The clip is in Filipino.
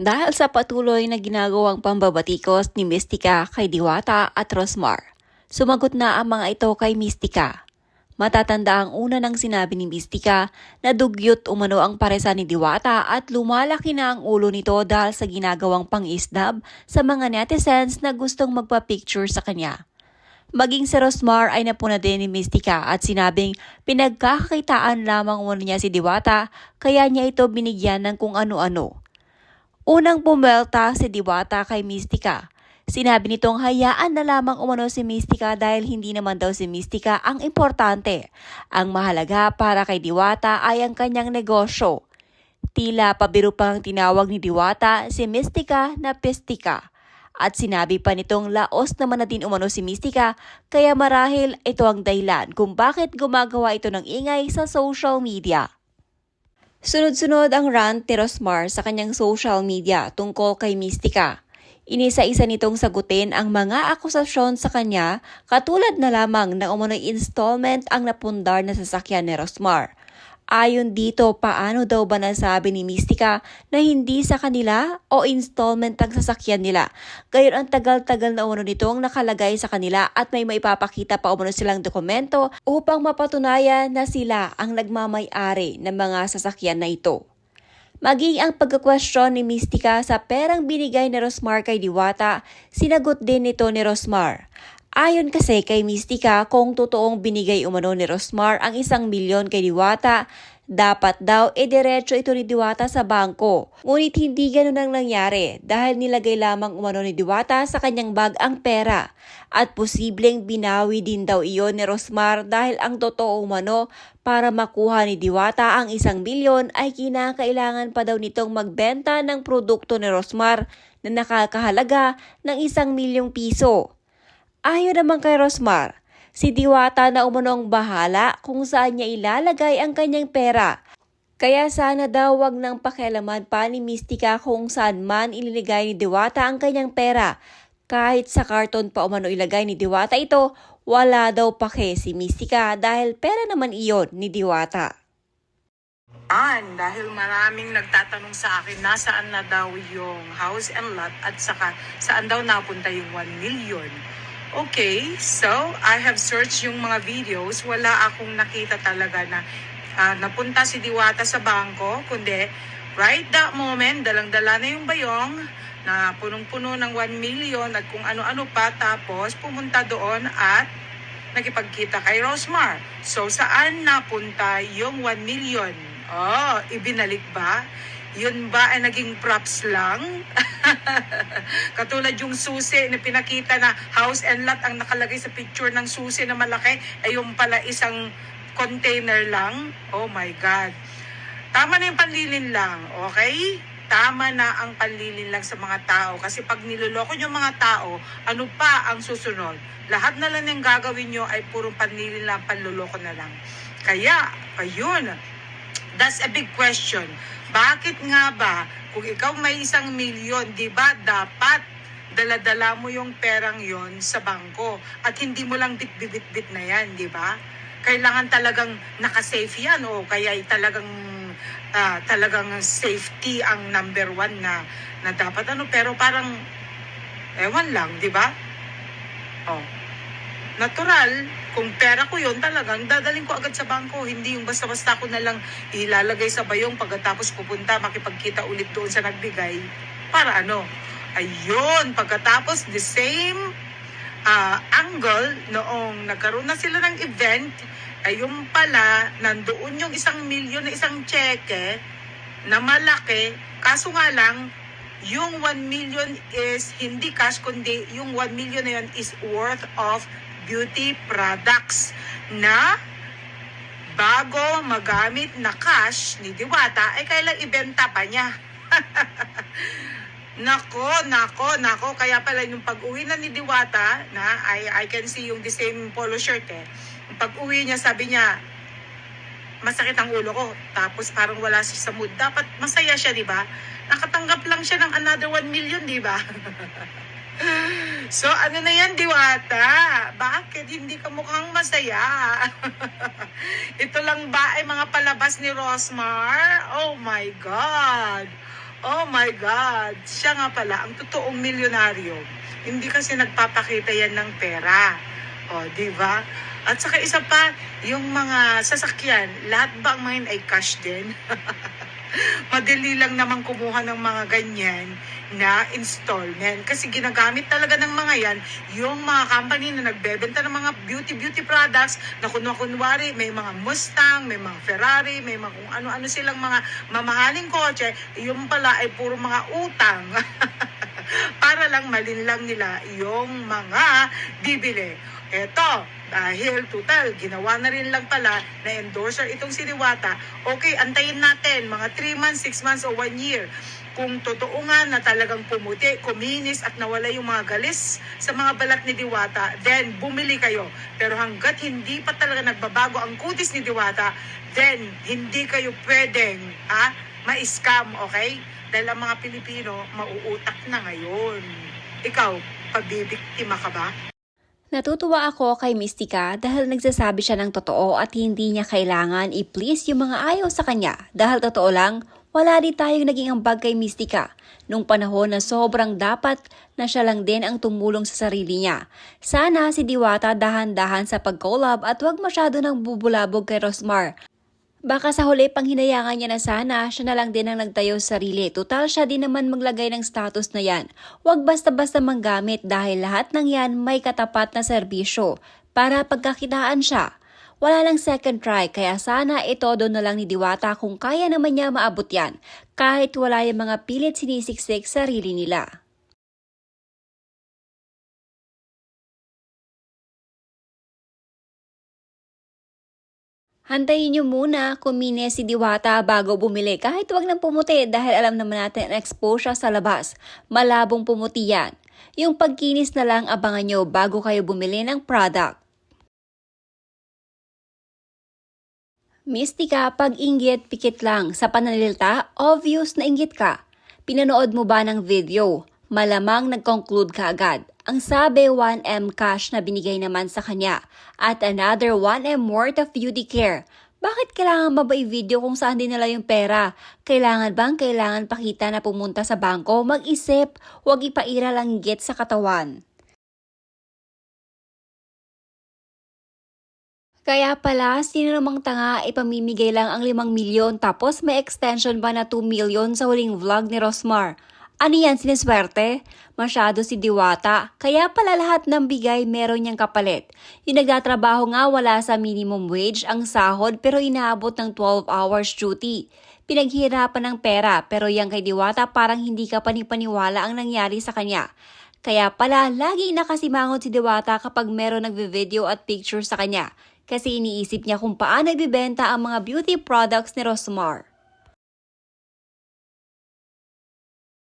Dahil sa patuloy na ginagawang pambabatikos ni Mystica kay Diwata at Rosmar, sumagot na ang mga ito kay Mystica. Matatanda ang una ng sinabi ni Mystica na dugyot umano ang paresan ni Diwata at lumalaki na ang ulo nito dahil sa ginagawang pang-isdab sa mga netizens na gustong magpa-picture sa kanya. Maging si Rosmar ay napuna din ni Mystica at sinabing pinagkakakitaan lamang umano niya si Diwata kaya niya ito binigyan ng kung ano-ano. Unang pumelta si Diwata kay Mystica. Sinabi nitong hayaan na lamang umano si Mystica dahil hindi naman daw si Mystica ang importante. Ang mahalaga para kay Diwata ay ang kanyang negosyo. Tila pabiro pang tinawag ni Diwata si Mystica na pestika. At sinabi pa nitong laos naman na din umano si Mystica kaya marahil ito ang dahilan kung bakit gumagawa ito ng ingay sa social media. Sunod-sunod ang rant ni Rosmar sa kanyang social media tungkol kay Mystica. Inisa-isa nitong sagutin ang mga akusasyon sa kanya katulad na lamang na umano'y installment ang napundar na sasakyan ni Rosmar. Ayon dito, paano daw ba nasabi ni Mystica na hindi sa kanila o installment ang sasakyan nila? Gayon ang tagal-tagal na umano nitong nakalagay sa kanila at may maipapakita pa umano silang dokumento upang mapatunayan na sila ang nagmamay-ari ng mga sasakyan na ito. Maging ang pagka-question ni Mystica sa perang binigay ni Rosmar kay Diwata, sinagot din nito ni Rosmar. Ayon kasi kay Mystica, kung totoong binigay umano ni Rosmar ang 1 milyon kay Diwata, dapat daw diretso ito ni Diwata sa bangko. Ngunit hindi ganun ang nangyari dahil nilagay lamang umano ni Diwata sa kanyang bag ang pera. At posibleng binawi din daw iyon ni Rosmar dahil ang totoo umano para makuha ni Diwata ang 1 milyon ay kinakailangan pa daw nitong magbenta ng produkto ni Rosmar na nakakahalaga ng 1 milyong piso. Ayon naman kay Rosmar, si Diwata na umanong bahala kung saan niya ilalagay ang kanyang pera. Kaya sana daw wag nang pakialaman pa ni Mystica kung saan man ililigay ni Diwata ang kanyang pera. Kahit sa karton pa umano ilagay ni Diwata ito, wala daw pake si Mystica dahil pera naman iyon ni Diwata. Dahil maraming nagtatanong sa akin nasaan na daw yung house and lot at saka saan daw napunta yung 1 million. Okay, so I have searched yung mga videos. Wala akong nakita talaga na napunta si Diwata sa bangko, kundi right that moment, dalang-dala na yung bayong na punong-puno ng 1 million at kung ano-ano pa, tapos pumunta doon at nakipagkita kay Rosmar. So saan napunta yung 1 million? Oh, ibinalik ba? Yun ba ay naging props lang? Katulad yung susi na pinakita na house and lot ang nakalagay sa picture ng susi na malaki, ay yung pala isang container lang. Oh my God. Tama na yung panlilin lang, okay? Tama na ang panlilin lang sa mga tao. Kasi pag niloloko yung mga tao, ano pa ang susunod? Lahat na lang yung gagawin nyo ay purong panlilin lang, panloloko na lang. Kaya, ayun. That's a big question. Bakit nga ba, kung ikaw may 1 milyon, di ba dapat dala-dala mo yung perang yon sa bangko at hindi mo lang bit-bit na yan, di ba? Kailangan talagang naka-safe yan o kaya talagang safety ang number 1 na dapat pero parang ewan lang, di ba? Oh. Natural, kung pera ko yun, talagang dadaling ko agad sa bangko. Hindi yung basta-basta ko na lang ilalagay sa bayong pagkatapos pupunta, makipagkita ulit doon sa nagbigay. Para ano? Ayun, pagkatapos the same angle, noong nagkaroon na sila ng event, ay yung pala, nandoon yung 1 milyon na isang cheque na malaki. Kaso nga lang, yung 1 million is hindi cash, kundi yung 1 million na yun is worth of beauty products na bago magamit na cash ni Diwata ay kailang ibenta pa niya. Nako. Kaya pala yung pag-uwi na ni Diwata, na I can see yung the same polo shirt Yung pag-uwi niya, sabi niya, masakit ang ulo ko. Tapos parang wala siya sa mood. Dapat masaya siya, di ba? Nakatanggap lang siya ng another 1 million, di ba? So, ano na yan, Diwata? Bakit hindi ka mukhang masaya? Ito lang ba ay mga palabas ni Rosmar? Oh my God! Oh my God! Siya nga pala ang totoong milyonaryo. Hindi kasi nagpapakita yan ng pera. O, di ba? At saka isa pa, yung mga sasakyan, lahat ba ang mga yun ay cash din? Madali lang naman kumuha ng mga ganyan na installment. Kasi ginagamit talaga ng mga yan yung mga company na nagbebenta ng mga beauty products na kunwari may mga Mustang, may mga Ferrari, may mga kung ano-ano silang mga mamahaling kotse, yung pala ay puro mga utang. Para lang malinlang nila yung mga bibili. Eto, dahil total, ginawa na rin lang pala na endorser itong si Diwata, okay, antayin natin mga 3 months, 6 months, o 1 year. Kung totoo nga na talagang pumuti, kuminis at nawala yung mga galis sa mga balat ni Diwata, then bumili kayo. Pero hanggat hindi pa talaga nagbabago ang kutis ni Diwata, then hindi kayo pwedeng ma-scam, okay? Dahil ang mga Pilipino, mauutak na ngayon. Ikaw, pabibiktima ka ba? Natutuwa ako kay Mystica dahil nagsasabi siya ng totoo at hindi niya kailangan i-please yung mga ayaw sa kanya. Dahil totoo lang, wala din tayong naging ambag kay Mystica nung panahon na sobrang dapat na siya lang din ang tumulong sa sarili niya. Sana si Diwata dahan-dahan sa pag-collab at huwag masyado nang bubulabog kay Rosmar. Baka sa huli pang hinayangan niya na sana, siya na lang din ang nagtayo sa sarili. Tutal siya din naman maglagay ng status na yan. Huwag basta-basta manggamit dahil lahat ng yan may katapat na serbisyo para pagkakitaan siya. Wala lang second try kaya sana itodo na lang ni Diwata kung kaya naman niya maabot yan kahit wala yung mga pilit sinisiksik sarili nila. Hantayin niyo muna kuminis si Diwata bago bumili kahit wag nang pumuti dahil alam naman natin ang expose siya sa labas. Malabong pumuti yan. Yung pagkinis na lang abangan nyo bago kayo bumili ng product. Mystica, pag-inggit, pikit lang. Sa pananalita, obvious na inggit ka. Pinanood mo ba ng video? Malamang nag-conclude ka agad. Ang sabi 1M cash na binigay naman sa kanya at another 1M worth of beauty care. Bakit kailangan ba i-video kung saan dinala yung pera? Kailangan pakita na pumunta sa bangko? Mag-isip, huwag ipairal ang inggit sa katawan. Kaya pala, sino namang tanga ipamimigay lang ang 5 milyon tapos may extension pa na 2 million sa huling vlog ni Rosmar. Ano yan, siniswerte? Masyado si Diwata, kaya pala lahat ng bigay meron niyang kapalit. Yung nagtatrabaho nga wala sa minimum wage ang sahod pero inaabot ng 12 hours duty. Pinaghirapan ng pera pero yang kay Diwata parang hindi ka panipaniwala ang nangyari sa kanya. Kaya pala lagi nakasimangot si Diwata kapag meron nagbe-video at picture sa kanya kasi iniisip niya kung paano ibibenta ang mga beauty products ni Rosmar.